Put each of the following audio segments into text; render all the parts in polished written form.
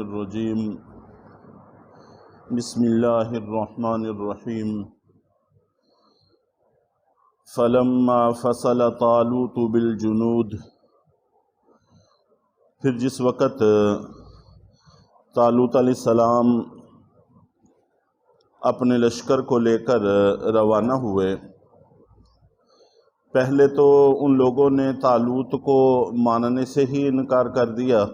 الرجیم بسم اللہ الرحمن الرحیم فلما فصل طالوت بالجنود، پھر جس وقت طالوت علیہ السلام اپنے لشکر کو لے کر روانہ ہوئے، پہلے تو ان لوگوں نے طالوت کو ماننے سے ہی انکار کر دیا،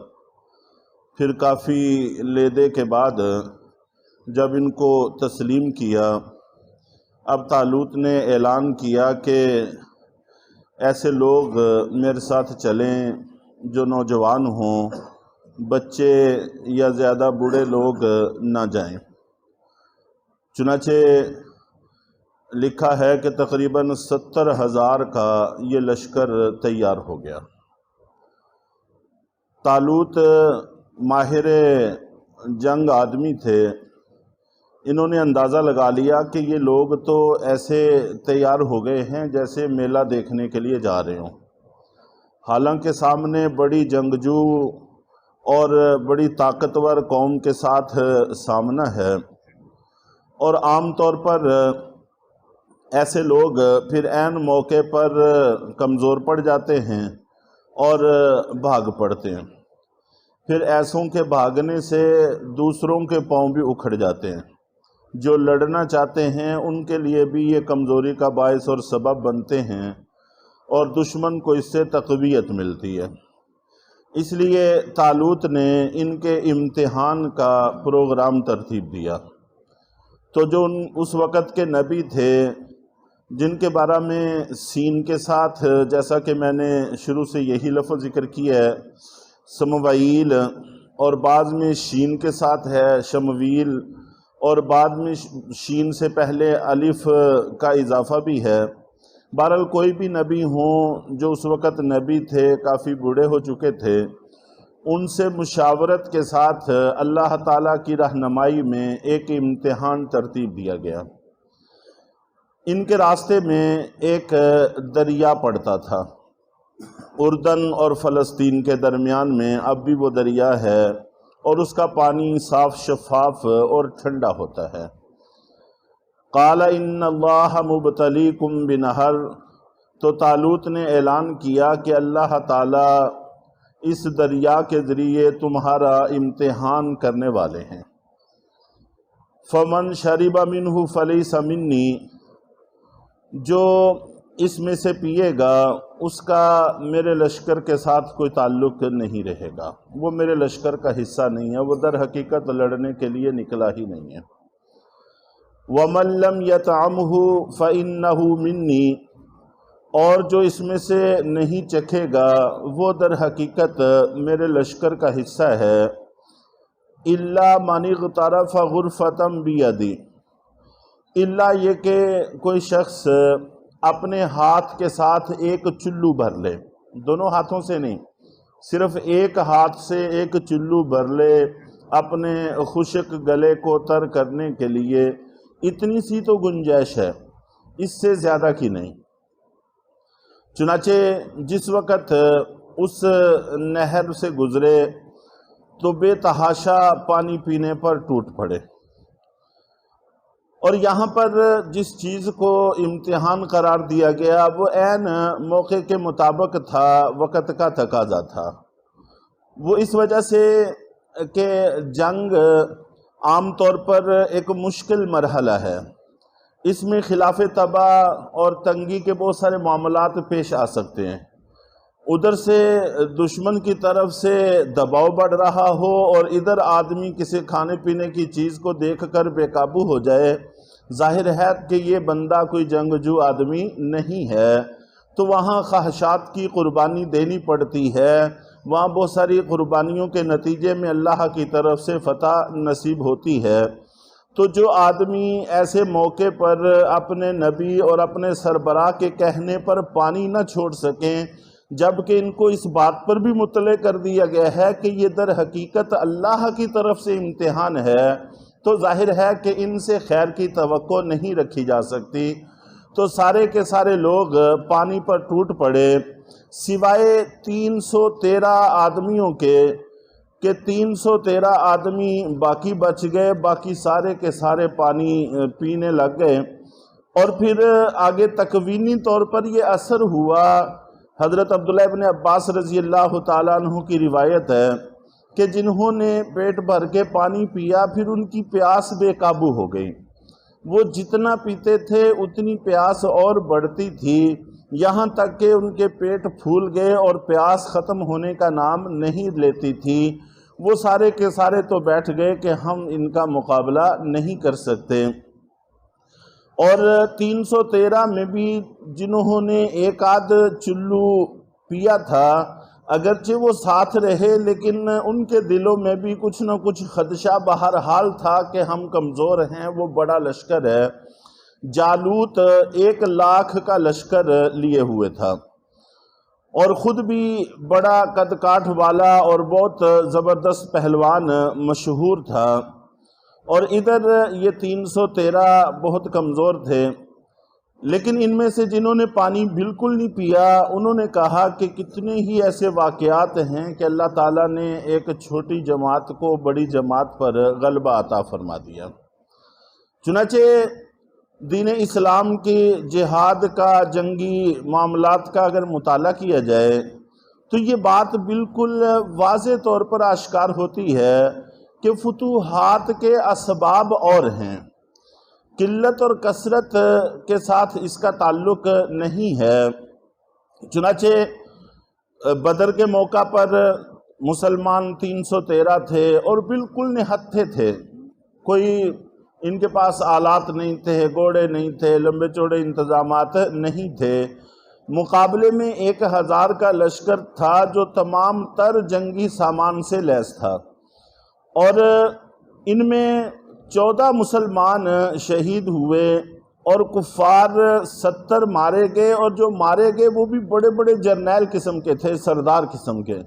پھر کافی لیدے کے بعد جب ان کو تسلیم کیا، اب طالوت نے اعلان کیا کہ ایسے لوگ میرے ساتھ چلیں جو نوجوان ہوں، بچے یا زیادہ بوڑھے لوگ نہ جائیں۔ چنانچہ لکھا ہے کہ تقریباً 70,000 کا یہ لشکر تیار ہو گیا۔ طالوت ماہر جنگ آدمی تھے، انہوں نے اندازہ لگا لیا کہ یہ لوگ تو ایسے تیار ہو گئے ہیں جیسے میلہ دیکھنے کے لیے جا رہے ہوں، حالانکہ سامنے بڑی جنگجو اور بڑی طاقتور قوم کے ساتھ سامنا ہے، اور عام طور پر ایسے لوگ پھر عین موقع پر کمزور پڑ جاتے ہیں اور بھاگ پڑتے ہیں، پھر ایسوں کے بھاگنے سے دوسروں کے پاؤں بھی اکھڑ جاتے ہیں، جو لڑنا چاہتے ہیں ان کے لیے بھی یہ کمزوری کا باعث اور سبب بنتے ہیں، اور دشمن کو اس سے تقویت ملتی ہے۔ اس لیے طالوت نے ان کے امتحان کا پروگرام ترتیب دیا۔ تو جو اس وقت کے نبی تھے جن کے بارے میں سین کے ساتھ، جیسا کہ میں نے شروع سے یہی لفظ ذکر کیا ہے، سموئیل، اور بعض میں شین کے ساتھ ہے شمویل، اور بعد میں شین سے پہلے الف کا اضافہ بھی ہے۔ بہرحال کوئی بھی نبی ہوں جو اس وقت نبی تھے، کافی بوڑھے ہو چکے تھے، ان سے مشاورت کے ساتھ اللہ تعالیٰ کی رہنمائی میں ایک امتحان ترتیب دیا گیا۔ ان کے راستے میں ایک دریا پڑتا تھا، اردن اور فلسطین کے درمیان میں اب بھی وہ دریا ہے، اور اس کا پانی صاف شفاف اور ٹھنڈا ہوتا ہے۔ قال ان اللہ مبتلیکم بنہر، تو طالوت نے اعلان کیا کہ اللہ تعالیٰ اس دریا کے ذریعے تمہارا امتحان کرنے والے ہیں۔ فمن شرب منہ فلیس منی، جو اس میں سے پیے گا اس کا میرے لشکر کے ساتھ کوئی تعلق نہیں رہے گا، وہ میرے لشکر کا حصہ نہیں ہے، وہ در حقیقت لڑنے کے لیے نکلا ہی نہیں ہے۔ وَمَن لَّمْ يَطْعَمْهُ فَإِنَّهُ مِنِّي، اور جو اس میں سے نہیں چکھے گا وہ در حقیقت میرے لشکر کا حصہ ہے۔ إِلَّا مَنِ اغْتَرَفَ غُرْفَةً بِيَدِهِ، الا یہ کہ کوئی شخص اپنے ہاتھ کے ساتھ ایک چلو بھر لے، دونوں ہاتھوں سے نہیں، صرف ایک ہاتھ سے ایک چلو بھر لے اپنے خشک گلے کو تر کرنے کے لیے، اتنی سی تو گنجائش ہے، اس سے زیادہ کی نہیں۔ چنانچہ جس وقت اس نہر سے گزرے تو بے تحاشا پانی پینے پر ٹوٹ پڑے۔ اور یہاں پر جس چیز کو امتحان قرار دیا گیا وہ عین موقع کے مطابق تھا، وقت کا تقاضا تھا۔ وہ اس وجہ سے کہ جنگ عام طور پر ایک مشکل مرحلہ ہے، اس میں خلاف طبع اور تنگی کے بہت سارے معاملات پیش آ سکتے ہیں، ادھر سے دشمن کی طرف سے دباؤ بڑھ رہا ہو اور ادھر آدمی کسی کھانے پینے کی چیز کو دیکھ کر بے قابو ہو جائے، ظاہر ہے کہ یہ بندہ کوئی جنگجو آدمی نہیں ہے، تو وہاں خواہشات کی قربانی دینی پڑتی ہے، وہاں بہت ساری قربانیوں کے نتیجے میں اللہ کی طرف سے فتح نصیب ہوتی ہے۔ تو جو آدمی ایسے موقع پر اپنے نبی اور اپنے سربراہ کے کہنے پر پانی نہ چھوڑ سکیں، جبکہ ان کو اس بات پر بھی مطلع کر دیا گیا ہے کہ یہ در حقیقت اللہ کی طرف سے امتحان ہے، تو ظاہر ہے کہ ان سے خیر کی توقع نہیں رکھی جا سکتی۔ تو سارے کے سارے لوگ پانی پر ٹوٹ پڑے، سوائے 313 آدمیوں کے کہ 313 آدمی باقی بچ گئے، باقی سارے کے سارے پانی پینے لگ گئے۔ اور پھر آگے تکوینی طور پر یہ اثر ہوا، حضرت عبداللہ ابن عباس رضی اللہ تعالیٰ عنہ کی روایت ہے کہ جنہوں نے پیٹ بھر کے پانی پیا پھر ان کی پیاس بے قابو ہو گئی، وہ جتنا پیتے تھے اتنی پیاس اور بڑھتی تھی، یہاں تک کہ ان کے پیٹ پھول گئے اور پیاس ختم ہونے کا نام نہیں لیتی تھی۔ وہ سارے کے سارے تو بیٹھ گئے کہ ہم ان کا مقابلہ نہیں کر سکتے۔ اور 313 میں بھی جنہوں نے ایک آدھ چلو پیا تھا، اگرچہ وہ ساتھ رہے لیکن ان کے دلوں میں بھی کچھ نہ کچھ خدشہ بہرحال تھا کہ ہم کمزور ہیں، وہ بڑا لشکر ہے۔ جالوت 1,00,000 کا لشکر لیے ہوئے تھا اور خود بھی بڑا قد کاٹھ والا اور بہت زبردست پہلوان مشہور تھا، اور ادھر یہ 313 بہت کمزور تھے۔ لیکن ان میں سے جنہوں نے پانی بالکل نہیں پیا انہوں نے کہا کہ کتنے ہی ایسے واقعات ہیں کہ اللہ تعالیٰ نے ایک چھوٹی جماعت کو بڑی جماعت پر غلبہ عطا فرما دیا۔ چنانچہ دین اسلام کی جہاد کا، جنگی معاملات کا اگر مطالعہ کیا جائے تو یہ بات بالکل واضح طور پر آشکار ہوتی ہے کہ فتوحات کے اسباب اور ہیں، قلت اور کثرت کے ساتھ اس کا تعلق نہیں ہے۔ چنانچہ بدر کے موقع پر مسلمان 313 تھے اور بالکل نہتھے تھے، کوئی ان کے پاس آلات نہیں تھے، گھوڑے نہیں تھے، لمبے چوڑے انتظامات نہیں تھے۔ مقابلے میں 1,000 کا لشکر تھا جو تمام تر جنگی سامان سے لیس تھا، اور ان میں 14 مسلمان شہید ہوئے اور کفار 70 مارے گئے، اور جو مارے گئے وہ بھی بڑے بڑے جرنیل قسم کے تھے، سردار قسم کے،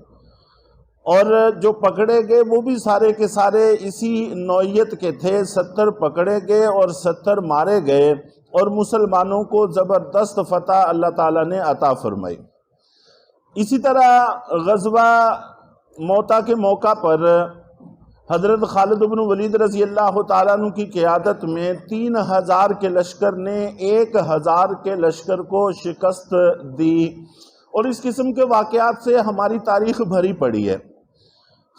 اور جو پکڑے گئے وہ بھی سارے کے سارے اسی نوعیت کے تھے۔ 70 پکڑے گئے اور 70 مارے گئے، اور مسلمانوں کو زبردست فتح اللہ تعالیٰ نے عطا فرمائی۔ اسی طرح غزوہ موتا کے موقع پر حضرت خالد بن ولید رضی اللہ تعالیٰ عنہ کی قیادت میں 3,000 کے لشکر نے 1,000 کے لشکر کو شکست دی، اور اس قسم کے واقعات سے ہماری تاریخ بھری پڑی ہے۔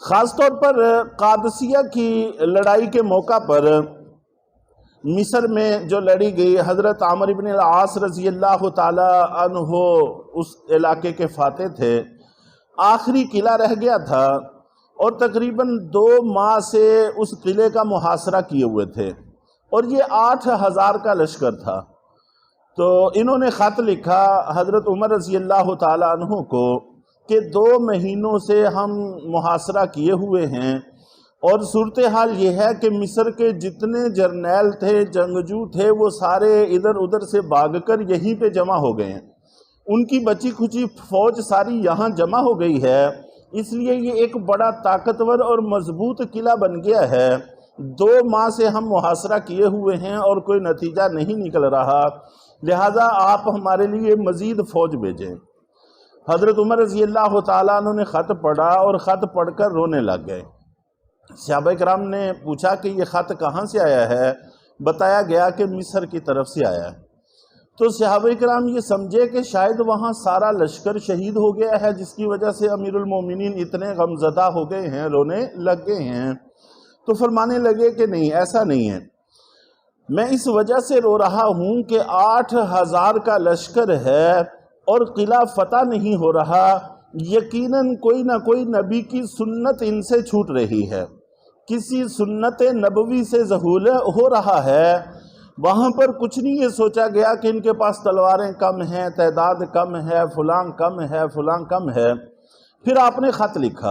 خاص طور پر قادسیہ کی لڑائی کے موقع پر مصر میں جو لڑی گئی، حضرت عمرو بن العاص رضی اللہ تعالیٰ عنہ اس علاقے کے فاتح تھے، آخری قلعہ رہ گیا تھا اور تقریباً 2 ماہ سے اس قلعے کا محاصرہ کیے ہوئے تھے، اور یہ 8,000 کا لشکر تھا۔ تو انہوں نے خط لکھا حضرت عمر رضی اللہ تعالیٰ عنہ کو کہ 2 مہینوں سے ہم محاصرہ کیے ہوئے ہیں، اور صورتحال یہ ہے کہ مصر کے جتنے جرنیل تھے، جنگجو تھے، وہ سارے ادھر ادھر سے بھاگ کر یہیں پہ جمع ہو گئے ہیں، ان کی بچی کھچی فوج ساری یہاں جمع ہو گئی ہے، اس لیے یہ ایک بڑا طاقتور اور مضبوط قلعہ بن گیا ہے۔ 2 ماہ سے ہم محاصرہ کیے ہوئے ہیں اور کوئی نتیجہ نہیں نکل رہا، لہٰذا آپ ہمارے لیے مزید فوج بھیجیں۔ حضرت عمر رضی اللہ تعالیٰ عنہ نے خط پڑھا اور خط پڑھ کر رونے لگ گئے۔ صحابہ کرام نے پوچھا کہ یہ خط کہاں سے آیا ہے؟ بتایا گیا کہ مصر کی طرف سے آیا ہے۔ تو صحابہ کرام یہ سمجھے کہ شاید وہاں سارا لشکر شہید ہو گیا ہے، جس کی وجہ سے امیر المومنین اتنے غمزدہ ہو گئے ہیں، رونے لگ گئے ہیں۔ تو فرمانے لگے کہ نہیں، ایسا نہیں ہے، میں اس وجہ سے رو رہا ہوں کہ 8,000 کا لشکر ہے اور قلعہ فتح نہیں ہو رہا، یقیناً کوئی نہ کوئی نبی کی سنت ان سے چھوٹ رہی ہے، کسی سنت نبوی سے ذہول ہو رہا ہے۔ وہاں پر کچھ نہیں یہ سوچا گیا کہ ان کے پاس تلواریں کم ہیں، تعداد کم ہے، فلاں کم ہے، فلاں کم ہے۔ پھر آپ نے خط لکھا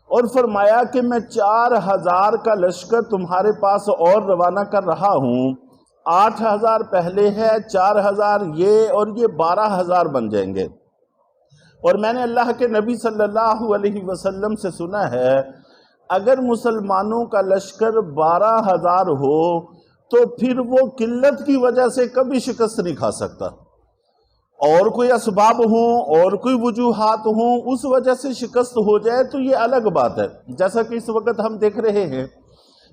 اور فرمایا کہ میں 4,000 کا لشکر تمہارے پاس اور روانہ کر رہا ہوں، 8,000 پہلے ہے، 4,000 یہ، اور یہ 12,000 بن جائیں گے۔ اور میں نے اللہ کے نبی صلی اللہ علیہ وسلم سے سنا ہے اگر مسلمانوں کا لشکر 12,000 ہو تو پھر وہ قلت کی وجہ سے کبھی شکست نہیں کھا سکتا، اور کوئی اسباب ہوں اور کوئی وجوہات ہوں اس وجہ سے شکست ہو جائے تو یہ الگ بات ہے۔ جیسا کہ اس وقت ہم دیکھ رہے ہیں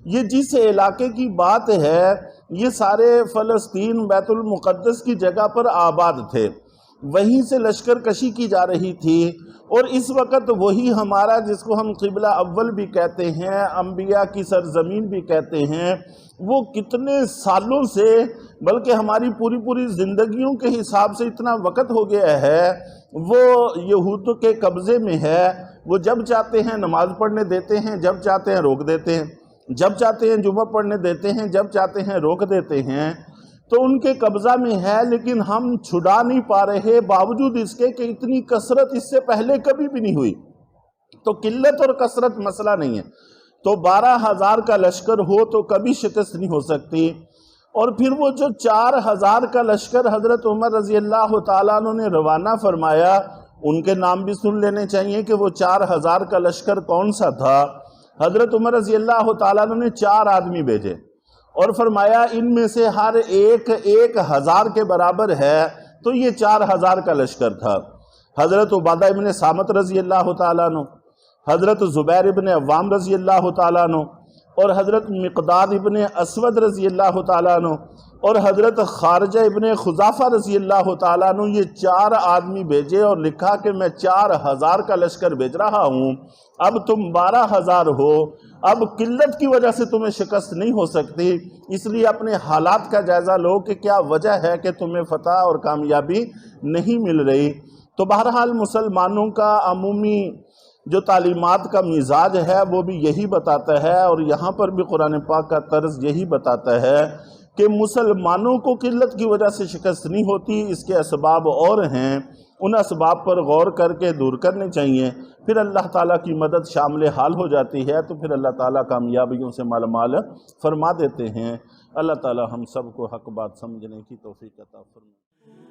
یہ جس علاقے کی بات ہے یہ سارے فلسطین بیت المقدس کی جگہ پر آباد تھے، وہیں سے لشکر کشی کی جا رہی تھی، اور اس وقت وہی ہمارا جس کو ہم قبلہ اول بھی کہتے ہیں، انبیاء کی سرزمین بھی کہتے ہیں، وہ کتنے سالوں سے بلکہ ہماری پوری زندگیوں کے حساب سے اتنا وقت ہو گیا ہے وہ یہود کے قبضے میں ہے۔ وہ جب چاہتے ہیں نماز پڑھنے دیتے ہیں، جب چاہتے ہیں روک دیتے ہیں، جب چاہتے ہیں جمعہ پڑھنے دیتے ہیں، جب چاہتے ہیں روک دیتے ہیں، تو ان کے قبضہ میں ہے، لیکن ہم چھڑا نہیں پا رہے باوجود اس کے کہ اتنی کثرت اس سے پہلے کبھی بھی نہیں ہوئی۔ تو قلت اور کثرت مسئلہ نہیں ہے، تو 12,000 کا لشکر ہو تو کبھی شکست نہیں ہو سکتی۔ اور پھر وہ جو 4,000 کا لشکر حضرت عمر رضی اللہ تعالیٰ عنہ نے روانہ فرمایا، ان کے نام بھی سن لینے چاہیے کہ وہ 4,000 کا لشکر کون سا تھا۔ حضرت عمر رضی اللہ تعالیٰ عنہ نے 4 آدمی بھیجے اور فرمایا ان میں سے ہر ایک 1,000 کے برابر ہے، تو یہ 4,000 کا لشکر تھا۔ حضرت عبادہ ابن صامت رضی اللہ تعالیٰ عنہ، حضرت زبیر ابن عوام رضی اللہ تعالیٰ عنہ، اور حضرت مقداد ابن اسود رضی اللہ تعالیٰ عنہ، اور حضرت خارجہ ابن خزافہ رضی اللہ تعالیٰ عنہ، یہ 4 آدمی بھیجے اور لکھا کہ میں 4,000 کا لشکر بھیج رہا ہوں، اب تم 12,000 ہو، اب قلت کی وجہ سے تمہیں شکست نہیں ہو سکتی، اس لیے اپنے حالات کا جائزہ لو کہ کیا وجہ ہے کہ تمہیں فتح اور کامیابی نہیں مل رہی۔ تو بہرحال مسلمانوں کا عمومی جو تعلیمات کا مزاج ہے وہ بھی یہی بتاتا ہے، اور یہاں پر بھی قرآن پاک کا طرز یہی بتاتا ہے کہ مسلمانوں کو قلت کی وجہ سے شکست نہیں ہوتی، اس کے اسباب اور ہیں، ان اسباب پر غور کر کے دور کرنے چاہیے، پھر اللہ تعالیٰ کی مدد شامل حال ہو جاتی ہے، تو پھر اللہ تعالیٰ کامیابیوں سے مالا مال فرما دیتے ہیں۔ اللہ تعالیٰ ہم سب کو حق بات سمجھنے کی توفیق عطا فرمائے۔